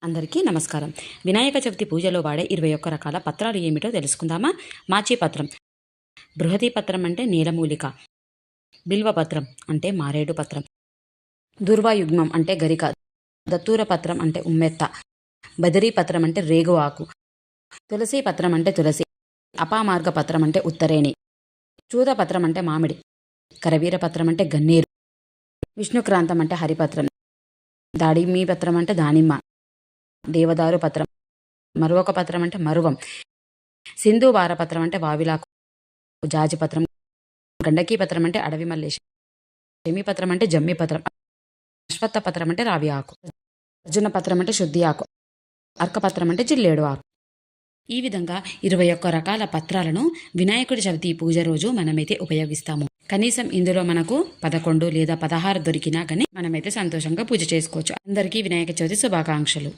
అందరికీ నమస్కారం. వినాయక చవితి పూజలో వాడే 21 రకాల పత్రాలు ఏమిటో తెలుసుకుందామా? మాచిపత్రం, బృహతి పత్రం అంటే నీలమూలిక, బిల్వపత్రం అంటే మారేడు పత్రం, దుర్వాయుగ్మం అంటే గరిక, దత్తూర పత్రం అంటే ఉమ్మెత్త, బదరీ పత్రం అంటే రేగు ఆకు, తులసి పత్రం అంటే తులసి, అపామార్గ పత్రం అంటే ఉత్తరేణి, చూద పత్రం అంటే మామిడి, కరవీర పత్రం అంటే గన్నేరు, విష్ణుక్రాంతం అంటే హరిపత్రం, దాడిమీ పత్రం అంటే దానిమ్మ, దేవదారు పత్రం, మరొక పత్రం అంటే మరువం, సింధువార పత్రం అంటే వావిలాకు, జాజి పత్రం, గండకీ పత్రం అంటే అడవి మల్లేశం, షమి పత్రం అంటే జమ్మి పత్రం, అశ్వత్థ పత్రం అంటే రావి ఆకు, అర్జున పత్రం అంటే శుద్ధి ఆకు, అర్కపత్రం అంటే జిల్లేడు ఆకు. ఈ విధంగా 21 రకాల పత్రాలను వినాయకుడి చవితి పూజ రోజు మనమైతే ఉపయోగిస్తాము. కనీసం ఇందులో మనకు 11 లేదా 16 దొరికినా కానీ మనమైతే సంతోషంగా పూజ చేసుకోవచ్చు. అందరికీ వినాయక చవితి శుభాకాంక్షలు.